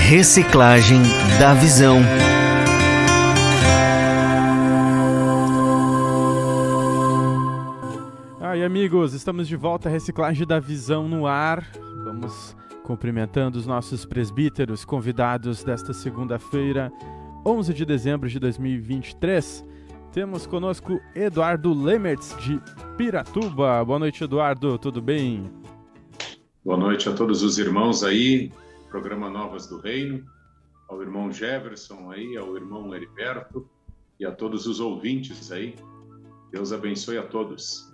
Reciclagem da Visão. Aí, amigos, estamos de volta à Reciclagem da Visão no ar. Vamos cumprimentando os nossos presbíteros convidados desta segunda-feira, 11 de dezembro de 2023. Temos conosco Eduardo Lemertz, de Piratuba. Boa noite, Eduardo, tudo bem? Boa noite a todos os irmãos aí, programa Novas do Reino, ao irmão Jefferson aí, ao irmão Heriberto e a todos os ouvintes aí. Deus abençoe a todos.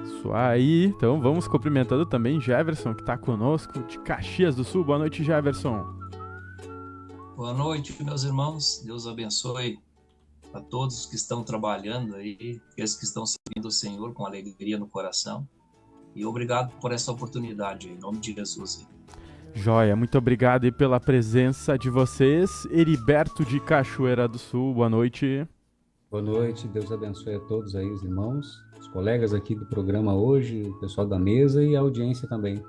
Isso aí, então vamos cumprimentando também Jefferson, que está conosco, de Caxias do Sul. Boa noite, Jefferson. Boa noite, meus irmãos. Deus abençoe a todos que estão trabalhando aí, aqueles que estão servindo o Senhor com alegria no coração. E obrigado por essa oportunidade, em nome de Jesus. Joia, muito obrigado aí pela presença de vocês. Heriberto de Cachoeira do Sul, boa noite. Boa noite, Deus abençoe a todos aí, os irmãos, os colegas aqui do programa hoje, o pessoal da mesa e a audiência também.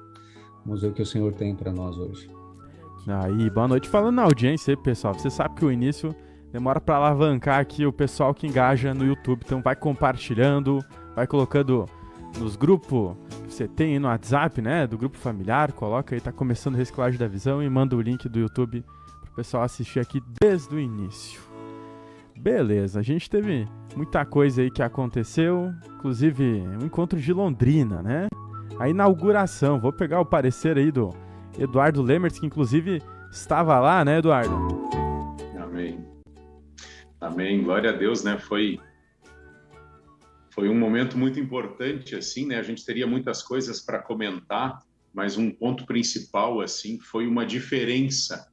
Vamos ver o que o Senhor tem para nós hoje. Aí, boa noite. Falando na audiência aí, pessoal, você sabe que o início demora para alavancar aqui o pessoal que engaja no YouTube, então vai compartilhando, vai colocando nos grupos que você tem aí no WhatsApp, né, do grupo familiar, coloca aí, tá começando Reciclagem da Visão e manda o link do YouTube pro pessoal assistir aqui desde o início. Beleza, a gente teve muita coisa aí que aconteceu, inclusive um encontro de Londrina, né? A inauguração, vou pegar o parecer aí do Eduardo Lemertz, que inclusive estava lá, né, Eduardo? Amém. Amém, glória a Deus, né? Foi um momento muito importante, assim, né? A gente teria muitas coisas para comentar, mas um ponto principal, assim, foi uma diferença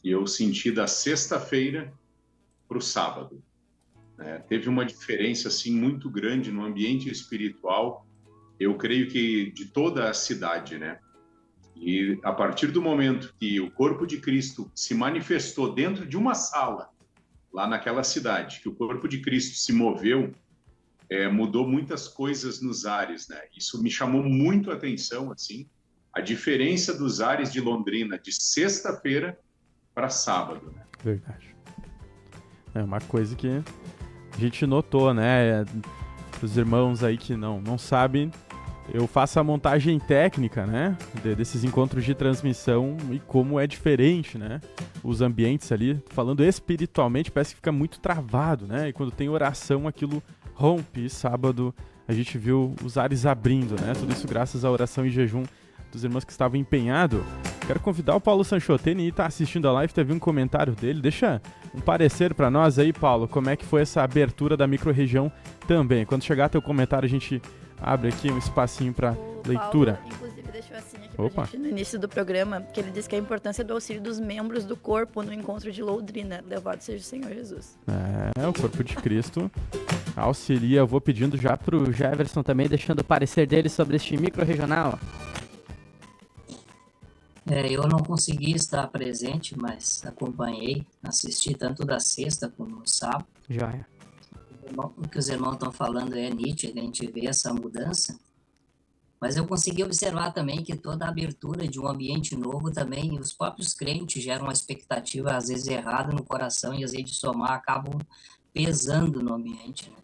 que eu senti da sexta-feira para o sábado. Teve uma diferença assim muito grande no ambiente espiritual, eu creio que de toda a cidade, né? E a partir do momento que o corpo de Cristo se manifestou dentro de uma sala, lá naquela cidade, que o corpo de Cristo se moveu, mudou muitas coisas nos ares, né? Isso me chamou muito a atenção, assim, a diferença dos ares de Londrina de sexta-feira para sábado, né? Verdade. É uma coisa que a gente notou, né? Os irmãos aí que não sabem, eu faço a montagem técnica, né? Desses encontros de transmissão e como é diferente, né? Os ambientes ali, falando espiritualmente, parece que fica muito travado, né? E quando tem oração, aquilo rompe. E sábado a gente viu os ares abrindo, né? Tudo isso graças à oração e jejum dos irmãos que estavam empenhados. Quero convidar o Paulo Sanchoteni e tá assistindo a live, teve um comentário dele. Deixa um parecer para nós aí, Paulo, como é que foi essa abertura da micro-região também. Quando chegar teu comentário, a gente abre aqui um espacinho para leitura. Paulo, inclusive, deixou assim aqui pra gente no início do programa, que ele disse que a importância do auxílio dos membros do corpo no encontro de Londrina. Louvado seja o Senhor Jesus. O corpo de Cristo auxilia. Eu vou pedindo já pro Jefferson também, deixando o parecer dele sobre este micro-regional. Eu não consegui estar presente, mas acompanhei, assisti tanto da sexta como do sábado. Joia. O que os irmãos estão falando é nítido, a gente vê essa mudança, mas eu consegui observar também que toda a abertura de um ambiente novo também, os próprios crentes geram uma expectativa às vezes errada no coração e às vezes de somar acabam pesando no ambiente, né?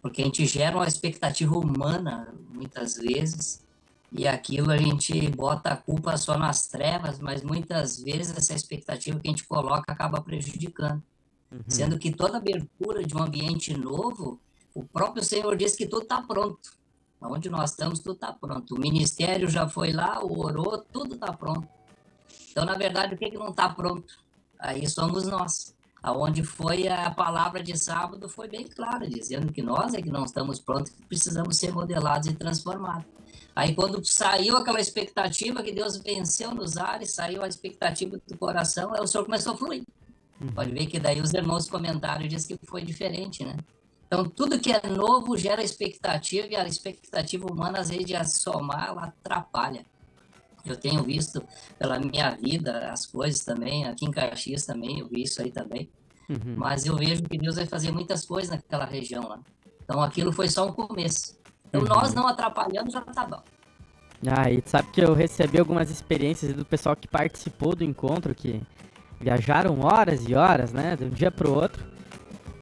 Porque a gente gera uma expectativa humana muitas vezes e aquilo a gente bota a culpa só nas trevas, mas muitas vezes essa expectativa que a gente coloca acaba prejudicando. Sendo que toda abertura de um ambiente novo, o próprio Senhor diz que tudo está pronto. Onde nós estamos, tudo está pronto. O ministério já foi lá, orou, tudo está pronto. Então, na verdade, o que não está pronto? Aí somos nós. Aonde foi a palavra de sábado foi bem clara, dizendo que nós é que não estamos prontos, que precisamos ser modelados e transformados. Aí quando saiu aquela expectativa que Deus venceu nos ares, saiu a expectativa do coração, aí o Senhor começou a fluir. Pode ver que daí os irmãos comentários dizem que foi diferente, né? Então, tudo que é novo gera expectativa, e a expectativa humana, às vezes, de somar, ela atrapalha. Eu tenho visto pela minha vida as coisas também, aqui em Caxias também, eu vi isso aí também. Mas eu vejo que Deus vai fazer muitas coisas naquela região lá. Então, aquilo foi só um começo. Então, nós não atrapalhando, já tá bom. E sabe que eu recebi algumas experiências do pessoal que participou do encontro, que viajaram horas e horas, né, de um dia pro outro,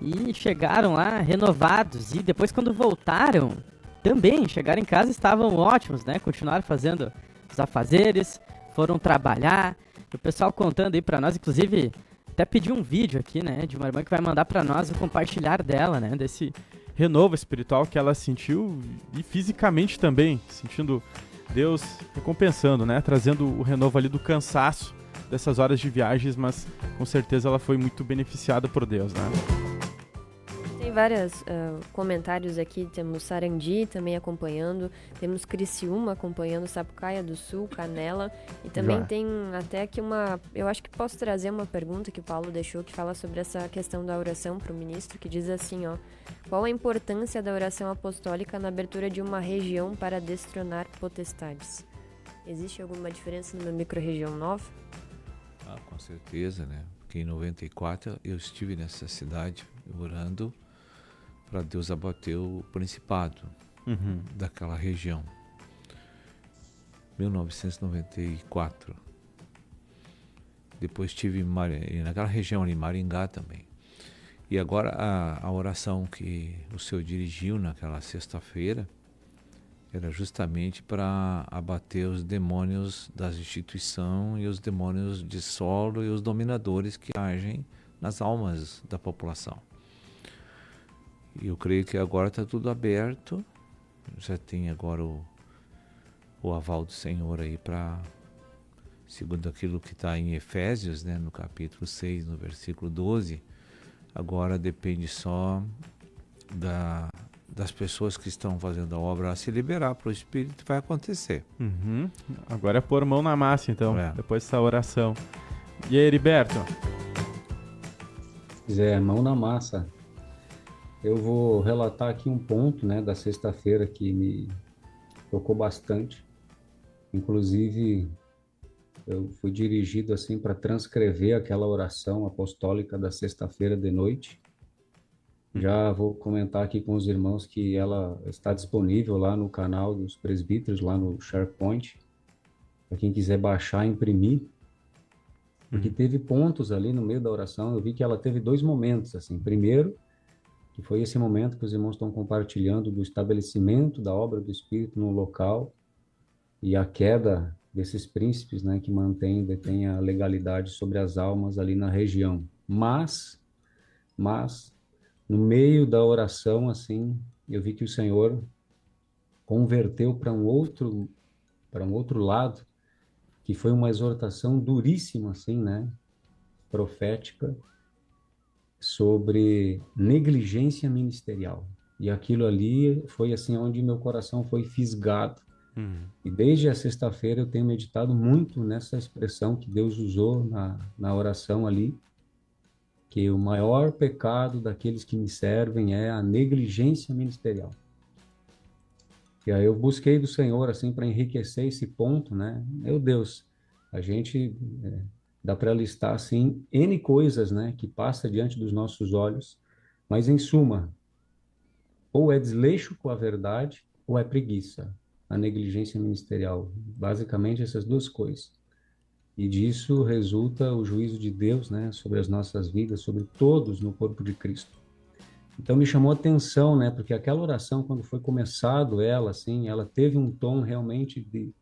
e chegaram lá renovados, e depois quando voltaram, também chegaram em casa e estavam ótimos, né, continuaram fazendo os afazeres, foram trabalhar, o pessoal contando aí pra nós, inclusive até pedi um vídeo aqui, né, de uma irmã que vai mandar pra nós o compartilhar dela, né, desse renovo espiritual que ela sentiu, e fisicamente também, sentindo Deus recompensando, né, trazendo o renovo ali do cansaço dessas horas de viagens, mas com certeza ela foi muito beneficiada por Deus, né. Tem vários comentários aqui, temos Sarandi também acompanhando, temos Criciúma acompanhando, Sapucaia do Sul, Canela, e também tem até aqui eu acho que posso trazer uma pergunta que o Paulo deixou, que fala sobre essa questão da oração para o ministro, que diz assim, ó: qual a importância da oração apostólica na abertura de uma região para destronar potestades? Existe alguma diferença numa microrregião nova? Com certeza, né? Porque em 94 eu estive nessa cidade orando para Deus abater o principado daquela região. 1994. Depois estive naquela região ali, Maringá também. E agora a oração que o senhor dirigiu naquela sexta-feira era justamente para abater os demônios das instituições e os demônios de solo e os dominadores que agem nas almas da população. E eu creio que agora está tudo aberto, já tem agora o aval do Senhor aí para, segundo aquilo que está em Efésios, né, no capítulo 6, no versículo 12, agora depende só das pessoas que estão fazendo a obra a se liberar para o Espírito, vai acontecer. Agora é pôr mão na massa, então, depois dessa oração. E aí, Heriberto? Mão na massa. Eu vou relatar aqui um ponto, né, da sexta-feira que me tocou bastante. Inclusive, eu fui dirigido assim para transcrever aquela oração apostólica da sexta-feira de noite. Já vou comentar aqui com os irmãos que ela está disponível lá no canal dos presbíteros, lá no SharePoint, para quem quiser baixar e imprimir. Porque teve pontos ali no meio da oração, eu vi que ela teve 2 momentos, assim. Primeiro, que foi esse momento que os irmãos estão compartilhando do estabelecimento da obra do Espírito no local e a queda desses príncipes, né, que detêm a legalidade sobre as almas ali na região. Mas, no meio da oração, assim, eu vi que o Senhor converteu para um outro lado, que foi uma exortação duríssima, assim, né, profética, sobre negligência ministerial. E aquilo ali foi assim onde meu coração foi fisgado. E desde a sexta-feira eu tenho meditado muito nessa expressão que Deus usou na oração ali, que o maior pecado daqueles que me servem é a negligência ministerial. E aí eu busquei do Senhor assim para enriquecer esse ponto, né? Meu Deus, a gente dá para listar assim N coisas, né, que passa diante dos nossos olhos, mas em suma, ou é desleixo com a verdade ou é preguiça, a negligência ministerial, basicamente essas 2 coisas. E disso resulta o juízo de Deus, né, sobre as nossas vidas, sobre todos no corpo de Cristo. Então me chamou a atenção, né, porque aquela oração, quando foi começado ela, assim, ela teve um tom realmente de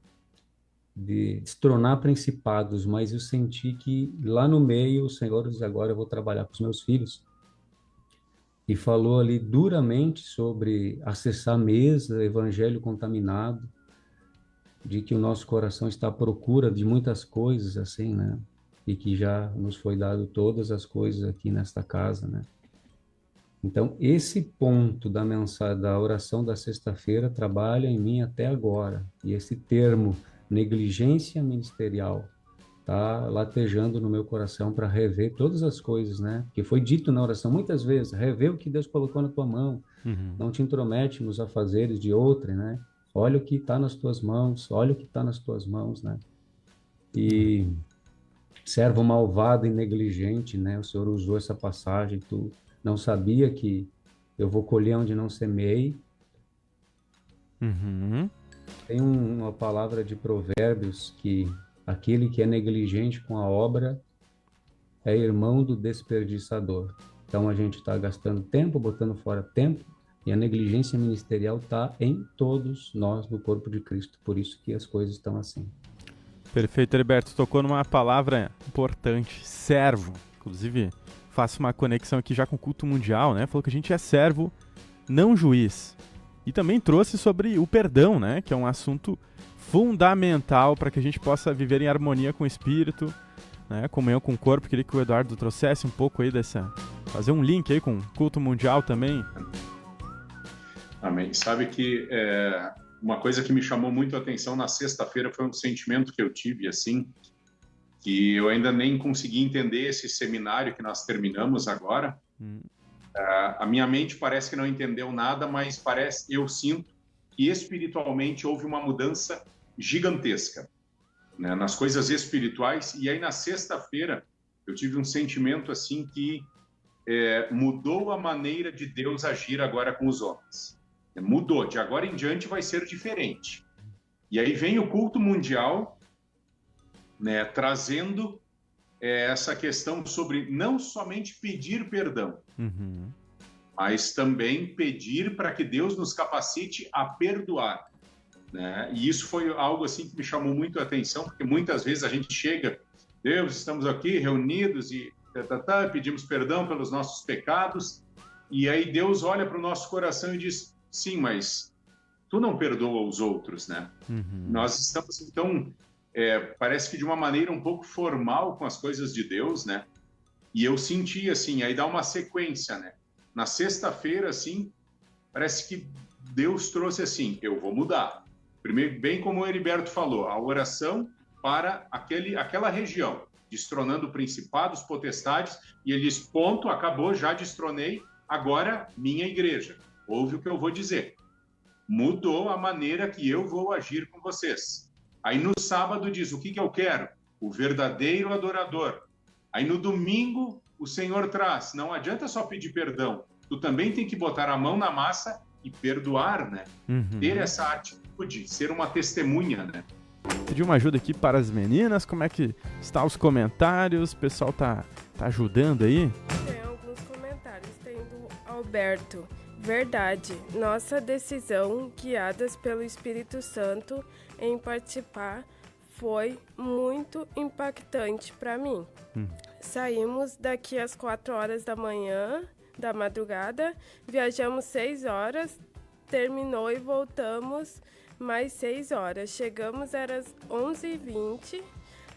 destronar principados, mas eu senti que lá no meio o Senhor diz: agora eu vou trabalhar com os meus filhos. E falou ali duramente sobre acessar a mesa, evangelho contaminado, de que o nosso coração está à procura de muitas coisas, assim, né? E que já nos foi dado todas as coisas aqui nesta casa, né? Então, esse ponto da mensagem, da oração da sexta-feira trabalha em mim até agora. E esse termo, negligência ministerial, tá latejando no meu coração para rever todas as coisas, né? Que foi dito na oração muitas vezes: rever o que Deus colocou na tua mão, não te intromete nos afazeres de outrem, né? Olha o que está nas tuas mãos, olha o que está nas tuas mãos, né? E servo malvado e negligente, né? O Senhor usou essa passagem, tu não sabia que eu vou colher onde não semeei. Tem uma palavra de Provérbios que aquele que é negligente com a obra é irmão do desperdiçador. Então a gente está gastando tempo, botando fora tempo, e a negligência ministerial está em todos nós do corpo de Cristo. Por isso que as coisas estão assim. Perfeito, Heriberto. Tocou numa palavra importante, servo. Inclusive, faço uma conexão aqui já com o culto mundial, né? Falou que a gente é servo, não juiz. E também trouxe sobre o perdão, né? Que é um assunto fundamental para que a gente possa viver em harmonia com o Espírito, né? Comunhão com o corpo. Queria que o Eduardo trouxesse um pouco aí dessa... Fazer um link aí com o culto mundial também. Amém. Sabe que uma coisa que me chamou muito a atenção na sexta-feira foi um sentimento que eu tive, assim, que eu ainda nem consegui entender esse seminário que nós terminamos agora. A minha mente parece que não entendeu nada, mas eu sinto que espiritualmente houve uma mudança gigantesca, né, nas coisas espirituais. E aí na sexta-feira eu tive um sentimento assim que mudou a maneira de Deus agir agora com os homens. Mudou, de agora em diante vai ser diferente. E aí vem o culto mundial, né, trazendo essa questão sobre não somente pedir perdão, mas também pedir para que Deus nos capacite a perdoar, né? E isso foi algo assim que me chamou muito a atenção, porque muitas vezes a gente chega, Deus, estamos aqui reunidos e pedimos perdão pelos nossos pecados, e aí Deus olha para o nosso coração e diz, sim, mas tu não perdoa os outros, né? Nós estamos, então, parece que de uma maneira um pouco formal com as coisas de Deus, né? E eu senti, assim, aí dá uma sequência, né? Na sexta-feira, assim, parece que Deus trouxe assim, eu vou mudar. Primeiro, bem como o Heriberto falou, a oração para aquela região, destronando principados, potestades, e ele diz, ponto, acabou, já destronei, agora minha igreja. Ouve o que eu vou dizer. Mudou a maneira que eu vou agir com vocês. Aí no sábado diz, o que eu quero? O verdadeiro adorador. Aí no domingo o Senhor traz, não adianta só pedir perdão, tu também tem que botar a mão na massa e perdoar, né? Ter essa atitude, ser uma testemunha, né? Pedir uma ajuda aqui para as meninas, como é que está os comentários? O pessoal tá ajudando aí? Tem alguns comentários, tem do Alberto. Verdade, nossa decisão, guiadas pelo Espírito Santo em participar, foi muito impactante para mim. Saímos daqui às 4 horas da madrugada, viajamos 6 horas, terminou e voltamos mais 6 horas. Chegamos às 11h20,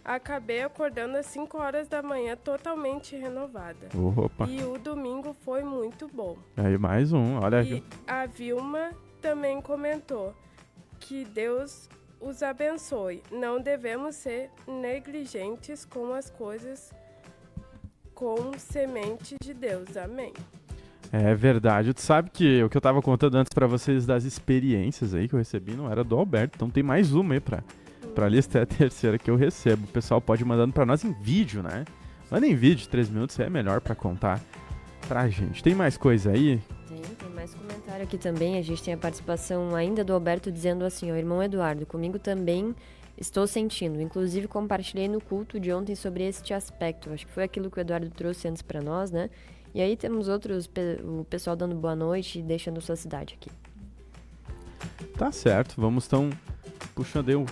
acabei acordando às 5 horas da manhã totalmente renovada. Opa. E o domingo foi muito bom. Aí mais um, olha. E a Vilma também comentou que Deus os abençoe. Não devemos ser negligentes com as coisas com semente de Deus. Amém. É verdade. Tu sabe que o que eu tava contando antes pra vocês das experiências aí que eu recebi não era do Alberto. Então tem mais uma aí pra lista, é a terceira que eu recebo. O pessoal pode ir mandando pra nós em vídeo, né? Manda em vídeo, 3 minutos é melhor pra contar pra gente. Tem mais coisa aí? Tem mais comentário aqui também. A gente tem a participação ainda do Alberto dizendo assim, ó, irmão Eduardo, comigo também estou sentindo. Inclusive compartilhei no culto de ontem sobre este aspecto. Acho que foi aquilo que o Eduardo trouxe antes pra nós, né? E aí temos o pessoal dando boa noite e deixando sua cidade aqui. Tá certo, vamos então puxando aí o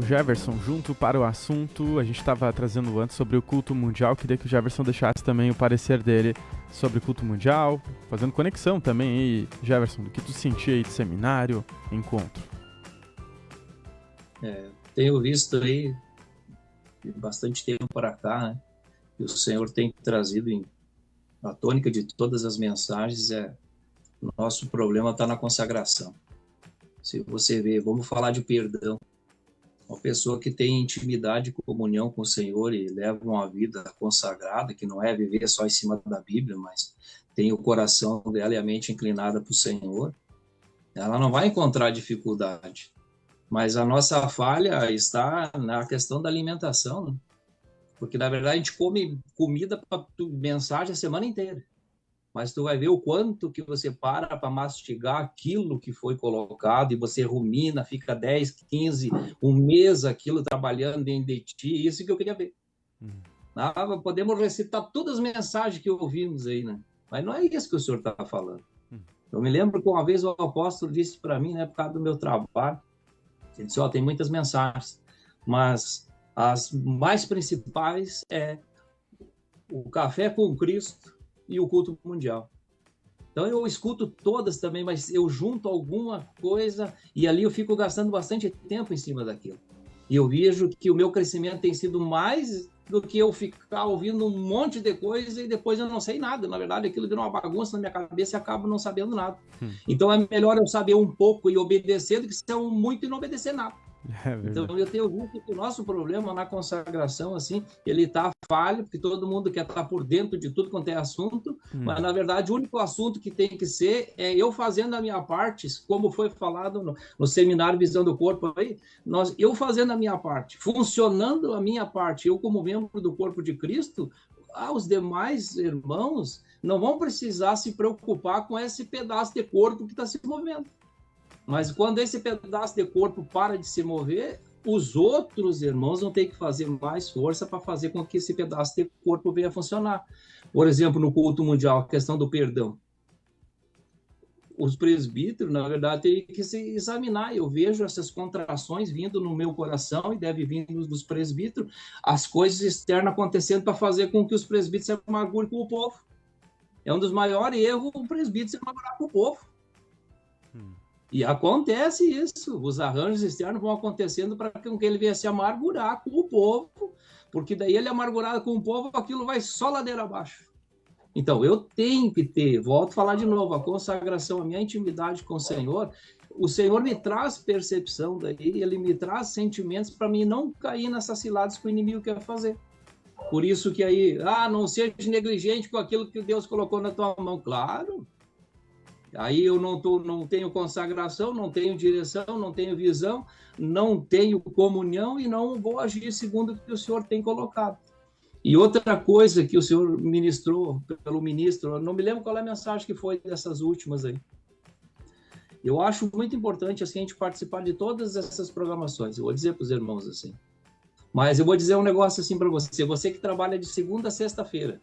Jefferson junto para o assunto. A gente estava trazendo antes sobre o culto mundial, queria que o Jefferson deixasse também o parecer dele sobre o culto mundial, fazendo conexão também aí, Jefferson, do que tu sentia aí de seminário, encontro. Tenho visto aí bastante tempo para cá, né, que o Senhor tem trazido a tônica de todas as mensagens o nosso problema está na consagração. Se você vê, vamos falar de perdão. Uma pessoa que tem intimidade e comunhão com o Senhor e leva uma vida consagrada, que não é viver só em cima da Bíblia, mas tem o coração dela e a mente inclinada para o Senhor, ela não vai encontrar dificuldade. Mas a nossa falha está na questão da alimentação, né? Porque, na verdade, a gente come comida para mensagem a semana inteira. mas tu vai ver o quanto que você para mastigar aquilo que foi colocado e você rumina, fica 10, 15, um mês aquilo trabalhando dentro de ti, isso que eu queria ver. Podemos recitar todas as mensagens que ouvimos aí, né? Mas não é isso que o senhor está falando. Eu me lembro que uma vez o apóstolo disse para mim, né, por causa do meu trabalho, ele disse, tem muitas mensagens, mas as mais principais é o Café com Cristo e o culto mundial. Então eu escuto todas também, mas eu junto alguma coisa e ali eu fico gastando bastante tempo em cima daquilo. E eu vejo que o meu crescimento tem sido mais do que eu ficar ouvindo um monte de coisa e depois eu não sei nada. Na verdade, aquilo vira uma bagunça na minha cabeça e acabo não sabendo nada. Então é melhor eu saber um pouco e obedecer do que ser um muito e não obedecer nada. Então eu tenho visto que o nosso problema na consagração, assim, ele tá falho, porque todo mundo quer estar por dentro de tudo quanto é assunto, mas na verdade o único assunto que tem que ser é eu fazendo a minha parte, como foi falado no seminário Visão do Corpo aí, eu fazendo a minha parte, funcionando a minha parte, eu como membro do corpo de Cristo, os demais irmãos não vão precisar se preocupar com esse pedaço de corpo que está se movendo. Mas quando esse pedaço de corpo para de se mover, os outros irmãos vão ter que fazer mais força para fazer com que esse pedaço de corpo venha a funcionar. Por exemplo, no culto mundial, a questão do perdão. Os presbíteros, na verdade, têm que se examinar. Eu vejo essas contrações vindo no meu coração e deve vir dos presbíteros, as coisas externas acontecendo para fazer com que os presbíteros se amargurem com o povo. É um dos maiores erros o presbítero se amargurar com o povo. E acontece isso, os arranjos externos vão acontecendo para que ele venha se amargurar com o povo, porque daí ele amargurado com o povo, aquilo vai só ladeira abaixo. Então, eu tenho que ter, volto a falar de novo, a consagração, a minha intimidade com o Senhor me traz percepção daí, ele me traz sentimentos para mim não cair nessas ciladas que o inimigo quer fazer. Por isso que aí, não seja negligente com aquilo que Deus colocou na tua mão, claro. Aí eu não tenho consagração, não tenho direção, não tenho visão, não tenho comunhão e não vou agir segundo o que o Senhor tem colocado. E outra coisa que o Senhor ministrou pelo ministro, eu não me lembro qual é a mensagem que foi dessas últimas aí. Eu acho muito importante assim, a gente participar de todas essas programações. Eu vou dizer para os irmãos assim. Mas eu vou dizer um negócio assim para você. Você que trabalha de segunda a sexta-feira,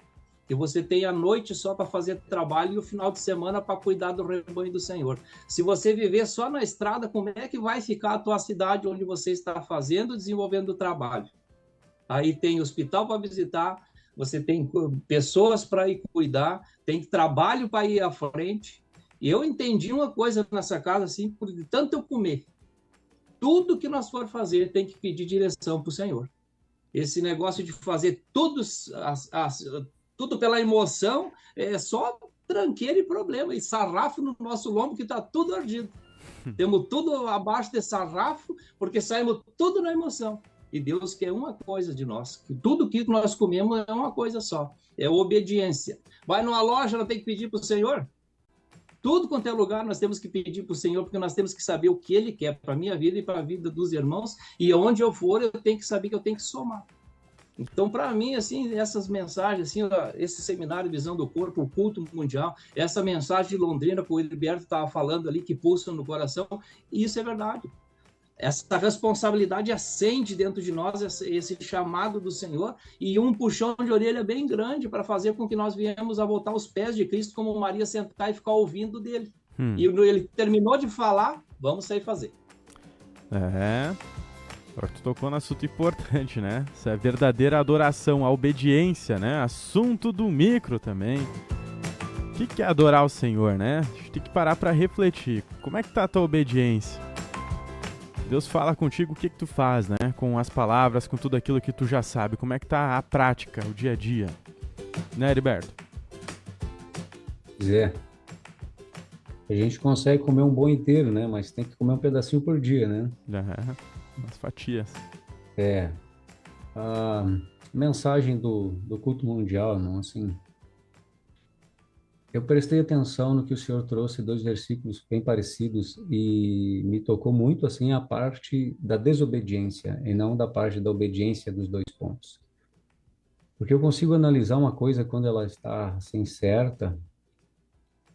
que você tem a noite só para fazer trabalho e o final de semana para cuidar do rebanho do Senhor. Se você viver só na estrada, como é que vai ficar a tua cidade onde você está fazendo, desenvolvendo o trabalho? Aí tem hospital para visitar, você tem pessoas para ir cuidar, tem trabalho para ir à frente. E eu entendi uma coisa nessa casa, assim, por tanto eu comer. Tudo que nós for fazer tem que pedir direção para o Senhor. Esse negócio de fazer tudo pela emoção, é só tranqueira e problema, e sarrafo no nosso lombo que está tudo ardido. Temos tudo abaixo de sarrafo, porque saímos tudo na emoção. E Deus quer uma coisa de nós, que tudo que nós comemos é uma coisa só, é obediência. Vai numa loja, ela tem que pedir para o Senhor? Tudo quanto é lugar nós temos que pedir para o Senhor, porque nós temos que saber o que Ele quer para a minha vida e para a vida dos irmãos, e onde eu for, eu tenho que saber que eu tenho que somar. Então, para mim, assim, essas mensagens, assim, esse seminário Visão do Corpo, o culto mundial, essa mensagem de Londrina que o Heriberto estava falando ali, que pulsa no coração, isso é verdade. Essa responsabilidade acende dentro de nós, esse chamado do Senhor, e um puxão de orelha bem grande para fazer com que nós viemos a voltar aos pés de Cristo, como Maria sentar e ficar ouvindo dele. E ele terminou de falar, vamos sair fazer. Agora tu tocou no assunto importante, né? Essa é a verdadeira adoração, a obediência, né? Assunto do micro também. O que é adorar o Senhor, né? A gente tem que parar para refletir. Como é que tá a tua obediência? Deus fala contigo, o que tu faz, né? Com as palavras, com tudo aquilo que tu já sabe. Como é que tá a prática, o dia a dia? Né, Heriberto? Pois é. A gente consegue comer um bom inteiro, né? Mas tem que comer um pedacinho por dia, né? Umas fatias. A mensagem do culto mundial, não, assim... Eu prestei atenção no que o senhor trouxe, 2 versículos bem parecidos, e me tocou muito, assim, a parte da desobediência, e não da parte da obediência dos 2 pontos. Porque eu consigo analisar uma coisa quando ela está, assim, certa,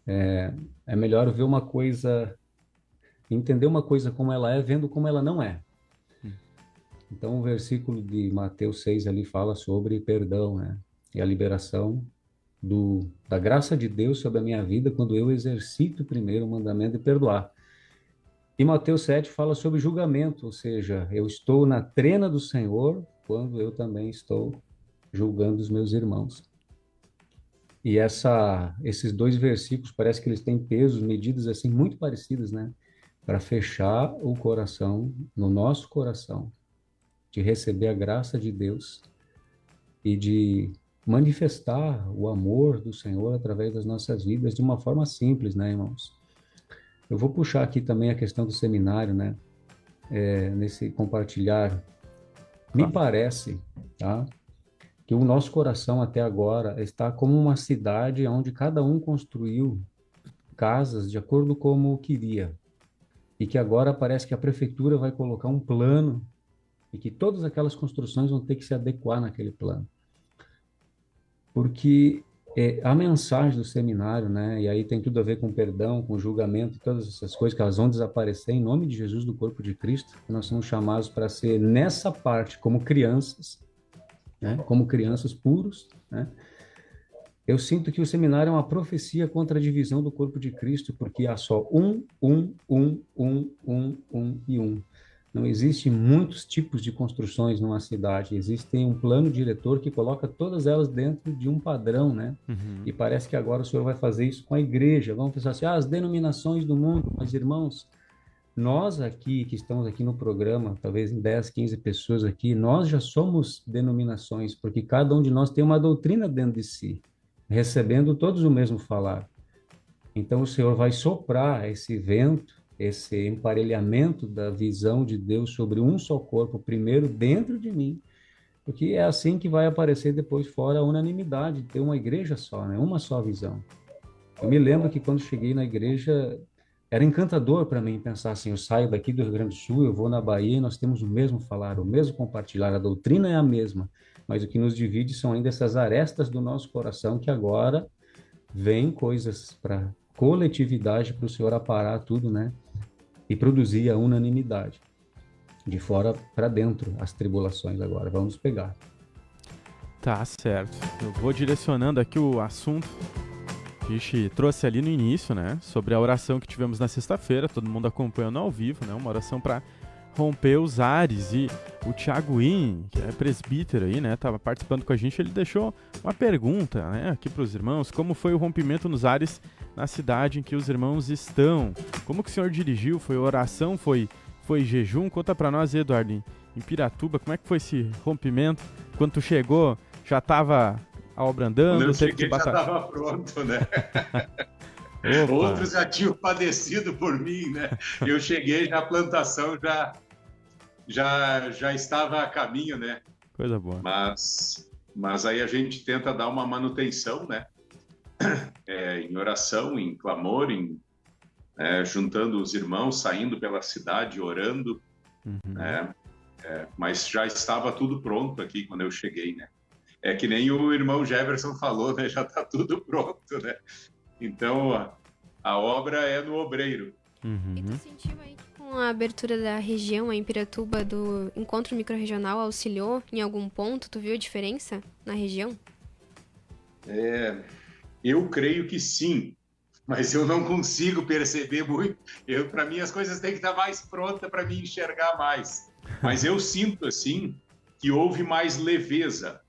É melhor ver uma coisa, entender uma coisa como ela é, vendo como ela não é. Então, o versículo de Mateus 6 ali fala sobre perdão, né? E a liberação da graça de Deus sobre a minha vida quando eu exercito primeiro o mandamento de perdoar. E Mateus 7 fala sobre julgamento, ou seja, eu estou na trena do Senhor quando eu também estou julgando os meus irmãos. E esses dois versículos parece que eles têm pesos, medidas assim muito parecidas, né? Para fechar o coração, no nosso coração, de receber a graça de Deus e de manifestar o amor do Senhor através das nossas vidas de uma forma simples, né, irmãos? Eu vou puxar aqui também a questão do seminário, né? Nesse compartilhar. Me parece, tá? Que o nosso coração até agora está como uma cidade onde cada um construiu casas de acordo com como queria. E que agora parece que a prefeitura vai colocar um plano e que todas aquelas construções vão ter que se adequar naquele plano. Porque a mensagem do seminário, né, e aí tem tudo a ver com perdão, com julgamento, todas essas coisas que elas vão desaparecer em nome de Jesus do corpo de Cristo. Nós somos chamados para ser nessa parte como crianças, né, como crianças puros, né? Eu sinto que o seminário é uma profecia contra a divisão do corpo de Cristo, porque há só um e um. Não existem muitos tipos de construções numa cidade. Existe um plano diretor que coloca todas elas dentro de um padrão, né? E parece que agora o Senhor vai fazer isso com a igreja. Vamos pensar assim, as denominações do mundo. Mas, irmãos, nós aqui, que estamos aqui no programa, talvez em 10, 15 pessoas aqui, nós já somos denominações, porque cada um de nós tem uma doutrina dentro de si, recebendo todos o mesmo falar. Então, o Senhor vai soprar esse vento, esse emparelhamento da visão de Deus sobre um só corpo, primeiro dentro de mim, porque é assim que vai aparecer depois fora a unanimidade, ter uma igreja só, né? Uma só visão. Eu me lembro que quando cheguei na igreja, era encantador para mim pensar assim, eu saio daqui do Rio Grande do Sul, eu vou na Bahia e nós temos o mesmo falar, o mesmo compartilhar, a doutrina é a mesma, mas o que nos divide são ainda essas arestas do nosso coração que agora vem coisas para coletividade, para o Senhor aparar tudo, né? E produzir a unanimidade. De fora para dentro, as tribulações agora. Vamos pegar. Tá certo. Eu vou direcionando aqui o assunto que a gente trouxe ali no início, né? Sobre a oração que tivemos na sexta-feira, todo mundo acompanhando ao vivo, né? Uma oração para romper os ares. E o Thiago In, que é presbítero aí, né? Tava participando com a gente, ele deixou uma pergunta, né? Aqui para os irmãos, como foi o rompimento nos ares na cidade em que os irmãos estão? Como que o senhor dirigiu? Foi oração? Foi jejum? Conta para nós, Eduardo, em Piratuba, como é que foi esse rompimento? Quando tu chegou, já tava a obra andando? Quando eu cheguei, já estava pronto, né? Outros já tinham padecido por mim, né? Eu cheguei, já a plantação já estava a caminho, né? Coisa boa. Mas aí a gente tenta dar uma manutenção, né? Em oração, em clamor, juntando os irmãos, saindo pela cidade, orando, mas já estava tudo pronto aqui quando eu cheguei, né? É que nem o irmão Jefferson falou, né? Já está tudo pronto, né? Então, a obra é no obreiro. E tu sentiu aí que com a abertura da região em Piratuba, do encontro microrregional, auxiliou em algum ponto? Tu viu a diferença na região? Eu creio que sim, mas eu não consigo perceber muito. Para mim, as coisas têm que estar mais prontas para me enxergar mais. Mas eu sinto, assim, que houve mais leveza,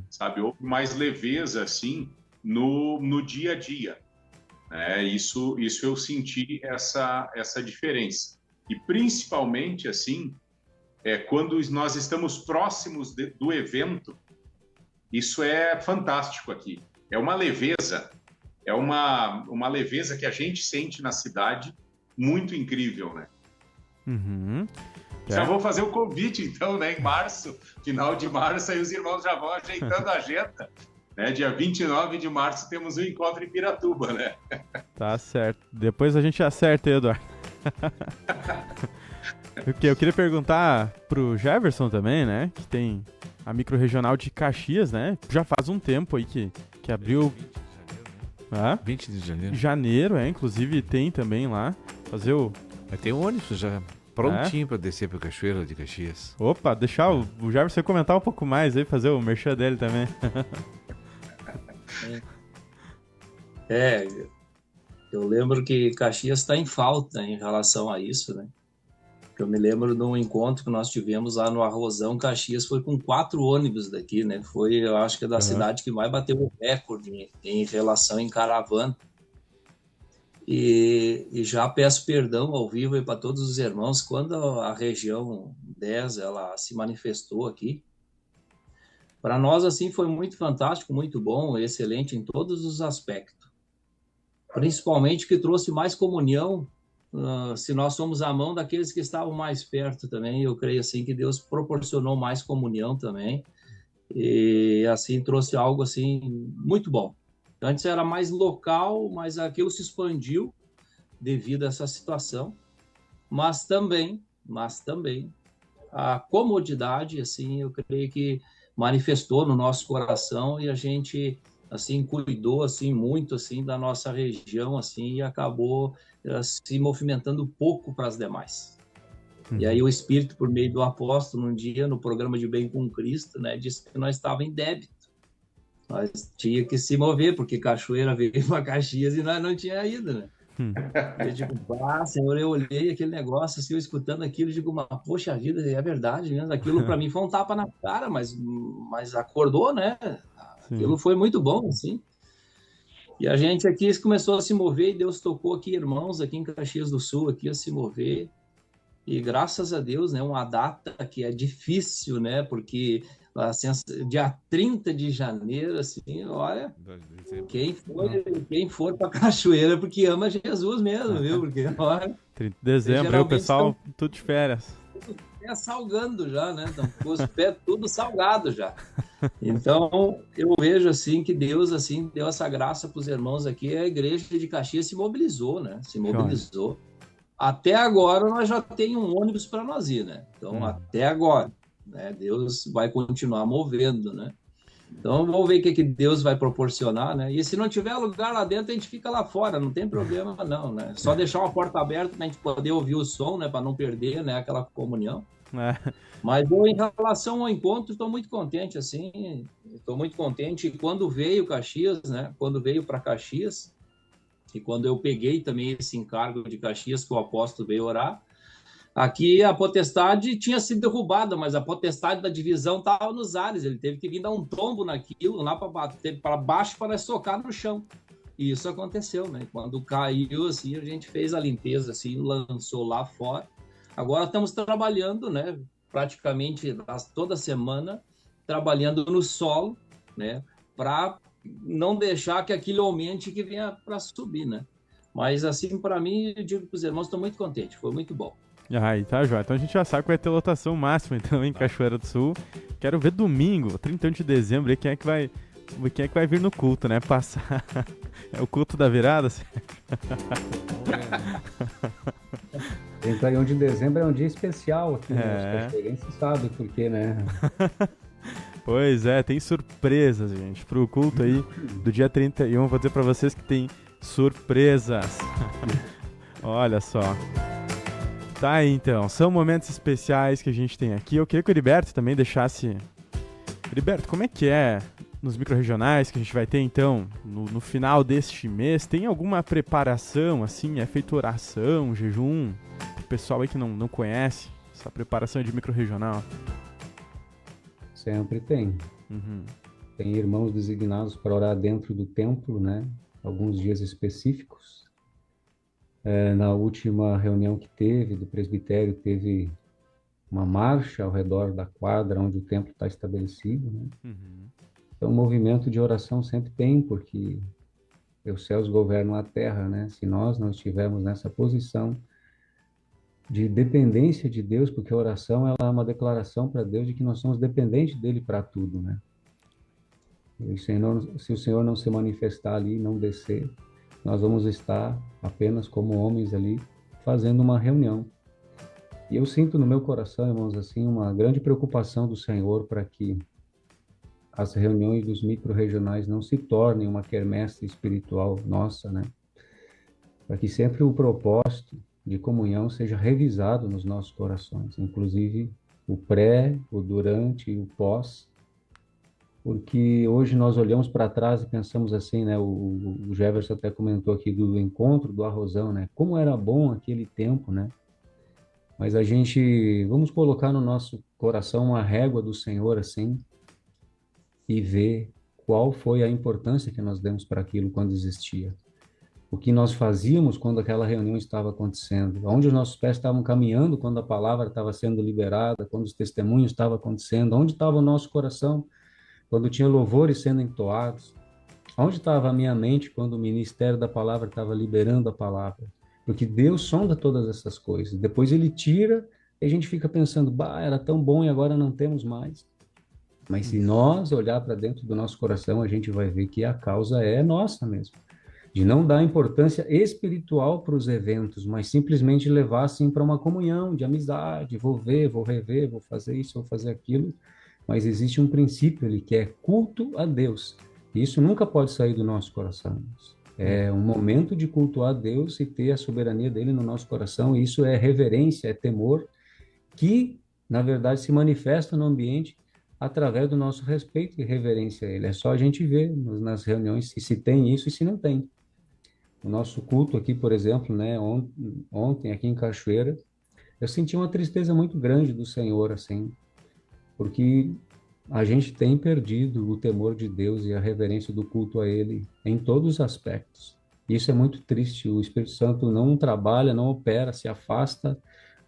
sabe? Houve mais leveza, assim, no dia a dia. Isso eu senti essa diferença. E, principalmente, assim, quando nós estamos próximos do evento, isso é fantástico aqui. É uma leveza, uma leveza que a gente sente na cidade muito incrível, né? Já vou fazer o convite, então, né? Em março, final de março, aí os irmãos já vão ajeitando a agenda. Né? Dia 29 de março temos um encontro em Piratuba, né? Tá certo. Depois a gente acerta, Eduardo. Eu queria perguntar pro Jefferson também, né? Que tem a microrregional de Caxias, né? Já faz um tempo aí que abriu... Ah? 20 de janeiro. Janeiro, inclusive tem também lá. Fazer o... Tem um ônibus já prontinho para descer para Cachoeira de Caxias. Opa, deixar o Jefferson comentar um pouco mais aí, fazer o merchan dele também. Eu lembro que Caxias está em falta em relação a isso, né? Eu me lembro de um encontro que nós tivemos lá no Arrozão. Caxias foi com 4 ônibus daqui, né? Foi, eu acho que da cidade que mais bateu o recorde em relação em caravana. E já peço perdão ao vivo para todos os irmãos, quando a região 10 ela se manifestou aqui. Para nós, assim, foi muito fantástico, muito bom, excelente em todos os aspectos. Principalmente que trouxe mais comunhão, se nós somos a mão daqueles que estavam mais perto também. Eu creio, assim, que Deus proporcionou mais comunhão também. E, assim, trouxe algo, assim, muito bom. Antes era mais local, mas aquilo se expandiu devido a essa situação. Mas também a comodidade, assim, eu creio que manifestou no nosso coração e a gente, assim, cuidou, assim, muito, assim, da nossa região, assim, e acabou se movimentando pouco para as demais. E aí o Espírito, por meio do apóstolo, um dia, no programa de Bem com Cristo, né, disse que nós estávamos em débito. Nós tinha que se mover, porque Cachoeira veio para Caxias e nós não tinha ido, né? Eu digo, Senhor, eu olhei aquele negócio, assim, eu escutando aquilo, eu digo, poxa vida, é verdade mesmo. Aquilo para mim foi um tapa na cara, mas acordou, né? Aquilo foi muito bom, assim. E a gente aqui começou a se mover e Deus tocou aqui, irmãos, aqui em Caxias do Sul, aqui a se mover. E graças a Deus, né, uma data que é difícil, né, porque assim, dia 30 de janeiro, assim, olha, quem for para Cachoeira porque ama Jesus mesmo, viu? Porque, olha, 30 de dezembro, o pessoal tudo de férias. É salgando já, né? Então, os pés tudo salgado já. Então, eu vejo, assim, que Deus, assim, deu essa graça para os irmãos aqui. A igreja de Caxias se mobilizou, né? Se mobilizou. Até agora, nós já temos um ônibus para nós ir, né? Então, até agora, né? Deus vai continuar movendo, né? Então, vamos ver o que Deus vai proporcionar, né? E se não tiver lugar lá dentro, a gente fica lá fora, não tem problema não, né? Só deixar uma porta aberta para a gente poder ouvir o som, né? Para não perder, né? Aquela comunhão. Mas eu, em relação ao encontro, estou muito contente, assim. Estou muito contente. E quando veio Caxias, né? Quando veio para Caxias, e quando eu peguei também esse encargo de Caxias, que o apóstolo veio orar, aqui a potestade tinha sido derrubada, mas a potestade da divisão estava nos ares. Ele teve que vir dar um tombo naquilo, lá para bater para baixo, para socar no chão. E isso aconteceu, né? Quando caiu, assim, a gente fez a limpeza, assim, lançou lá fora. Agora estamos trabalhando, né? Praticamente toda semana, trabalhando no solo, né? Para não deixar que aquilo aumente, que venha para subir, né? Mas, assim, para mim, eu digo para os irmãos, estou muito contente, foi muito bom. Aí, tá, João. Então a gente já sabe que vai ter lotação máxima, então, em Cachoeira do Sul. Quero ver domingo, 31 de dezembro, aí, quem é que vai vir no culto, né? Passar. É o culto da virada? 31 de dezembro é um dia especial aqui, né? Os cachoeirenses sabem por quê, né? Pois é, tem surpresas, gente. Pro culto aí do dia 31, vou dizer pra vocês que tem surpresas. Olha só. Tá aí, então. São momentos especiais que a gente tem aqui. Eu queria que o Heriberto também deixasse... Heriberto, como é que é nos micro-regionais que a gente vai ter, então, no final deste mês? Tem alguma preparação, assim? É feito oração, jejum? Pro pessoal aí que não conhece essa preparação de micro-regional. Sempre tem. Tem irmãos designados para orar dentro do templo, né? Alguns dias específicos. Na última reunião que teve, do presbitério, teve uma marcha ao redor da quadra onde o templo está estabelecido, né? Então, o movimento de oração sempre tem, porque os céus governam a terra, né? Se nós não estivermos nessa posição de dependência de Deus, porque a oração ela é uma declaração para Deus de que nós somos dependentes dele para tudo, né? E se o Senhor não se manifestar ali, não descer, nós vamos estar apenas como homens ali, fazendo uma reunião. E eu sinto no meu coração, irmãos, assim, uma grande preocupação do Senhor para que as reuniões dos micro-regionais não se tornem uma quermesse espiritual nossa, né? Para que sempre o propósito de comunhão seja revisado nos nossos corações, inclusive o pré, o durante e o pós, porque hoje nós olhamos para trás e pensamos assim, né? O Jefferson até comentou aqui do encontro do Arrozão, né? Como era bom aquele tempo, né? Mas a gente, vamos colocar no nosso coração uma régua do Senhor assim e ver qual foi a importância que nós demos para aquilo quando existia. O que nós fazíamos quando aquela reunião estava acontecendo, onde os nossos pés estavam caminhando quando a palavra estava sendo liberada, quando os testemunhos estavam acontecendo, onde estava o nosso coração quando tinha louvores sendo entoados, onde estava a minha mente quando o ministério da palavra estava liberando a palavra. Porque Deus sonda todas essas coisas. Depois ele tira e a gente fica pensando, bah, era tão bom e agora não temos mais. Mas se nós olhar para dentro do nosso coração, a gente vai ver que a causa é nossa mesmo. De não dar importância espiritual para os eventos, mas simplesmente levar assim para uma comunhão de amizade, vou ver, vou rever, vou fazer isso, vou fazer aquilo. Mas existe um princípio ali que é culto a Deus. E isso nunca pode sair do nosso coração. É um momento de cultuar a Deus e ter a soberania dele no nosso coração. E isso é reverência, é temor, que, na verdade, se manifesta no ambiente através do nosso respeito e reverência a ele. É só a gente ver nas reuniões se tem isso e se não tem. O nosso culto aqui, por exemplo, né, ontem aqui em Cachoeira, eu senti uma tristeza muito grande do Senhor, assim, porque a gente tem perdido o temor de Deus e a reverência do culto a Ele em todos os aspectos. Isso é muito triste. O Espírito Santo não trabalha, não opera, se afasta.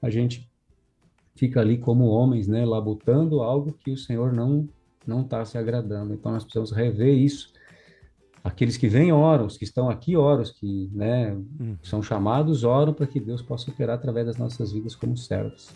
A gente fica ali como homens, né, labutando algo que o Senhor não está se agradando. Então nós precisamos rever isso. Aqueles que vêm oram, os que estão aqui oram, os que, né, são chamados oram para que Deus possa operar através das nossas vidas como servos.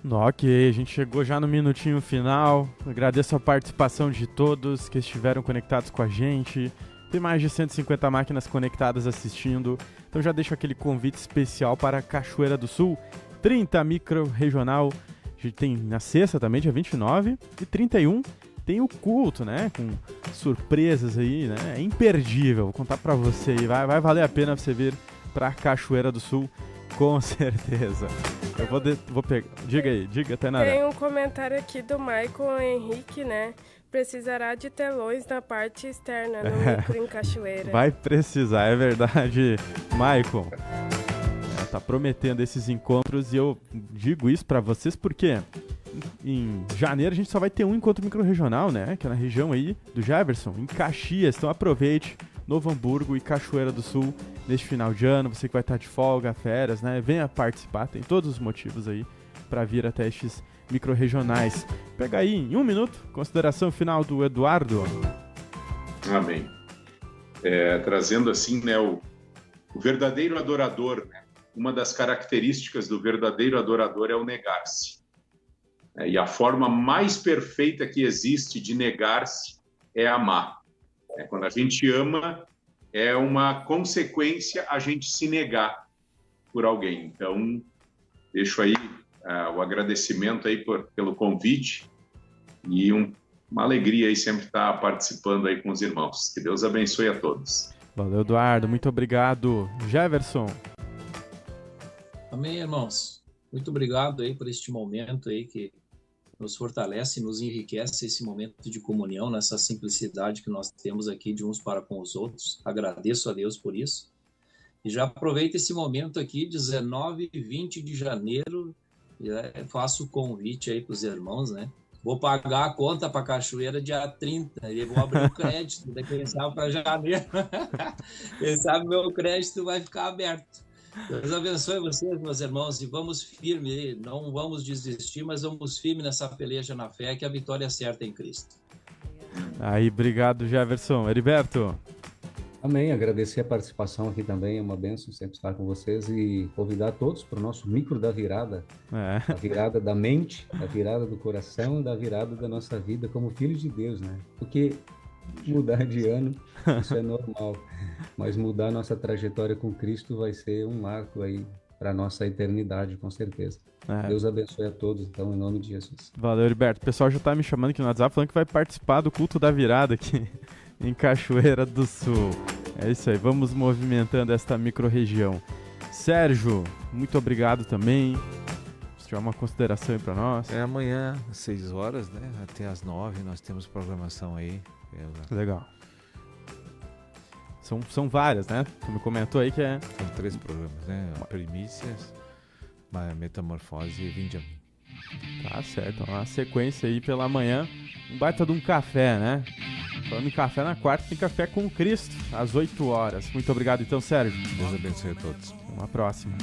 Ok, a gente chegou já no minutinho final. Agradeço a participação de todos que estiveram conectados com a gente. Tem mais de 150 máquinas conectadas assistindo. Então já deixo aquele convite especial para Cachoeira do Sul, 30 micro regional. A gente tem na sexta também, dia 29 e 31. Tem o culto, né? Com surpresas aí, né? É imperdível. Vou contar pra você aí. Vai valer a pena você vir pra Cachoeira do Sul, com certeza. Eu vou pegar. Diga, Tainara. Tem um comentário aqui do Michael Henrique, né? Precisará de telões na parte externa no micro em Cachoeira. Vai precisar, é verdade, Michael. Tá prometendo esses encontros e eu digo isso pra vocês porque em janeiro a gente só vai ter um encontro micro-regional, né? Que é na região aí do Jefferson, em Caxias. Então aproveite, Novo Hamburgo e Cachoeira do Sul neste final de ano. Você que vai estar de folga, férias, né? Venha participar, tem todos os motivos aí para vir até estes micro-regionais. Pega aí, em 1 minuto, consideração final do Eduardo. Amém. Trazendo assim, né, o verdadeiro adorador, né? Uma das características do verdadeiro adorador é o negar-se. E a forma mais perfeita que existe de negar-se é amar. Quando a gente ama, é uma consequência a gente se negar por alguém. Então, deixo aí o agradecimento aí pelo convite e uma alegria aí sempre estar participando aí com os irmãos. Que Deus abençoe a todos. Valeu, Eduardo. Muito obrigado. Jefferson. Amém, irmãos. Muito obrigado aí por este momento aí que nos fortalece, nos enriquece esse momento de comunhão, nessa simplicidade que nós temos aqui de uns para com os outros. Agradeço a Deus por isso. E já aproveito esse momento aqui, 19 e 20 de janeiro, faço o convite aí para os irmãos, né? Vou pagar a conta para Cachoeira dia 30, e vou abrir o crédito, quem sabe para janeiro. Quem sabe meu crédito vai ficar aberto. Deus abençoe vocês, meus irmãos, e vamos firme, não vamos desistir, mas vamos firme nessa peleja na fé, que a vitória é certa em Cristo. Aí, obrigado, Jefferson. Heriberto. Amém, agradecer a participação aqui também, é uma bênção sempre estar com vocês e convidar todos para o nosso micro da virada, a virada da mente, a virada do coração, da virada da nossa vida como filhos de Deus, né? Porque mudar de ano, isso é normal, mas mudar nossa trajetória com Cristo vai ser um marco aí para nossa eternidade, com certeza. Deus abençoe a todos, então, em nome de Jesus. Valeu, Heriberto. O pessoal já tá me chamando aqui no WhatsApp falando que vai participar do culto da virada aqui em Cachoeira do Sul. É isso aí, vamos movimentando esta micro-região. Sérgio, muito obrigado também. Se tiver uma consideração aí para nós. Amanhã, às 6 horas, né? Até às 9 nós temos programação aí. Legal. São várias, né? Tu me comentou aí que é... São 3 programas, né? Primícias, Metamorfose e Vinde a Mim. Tá certo, uma sequência aí pela manhã. Um baita de um café, né? Falando em café, na quarta tem Café com Cristo, às 8 horas. Muito obrigado então, Sérgio. Deus abençoe a todos. Uma próxima.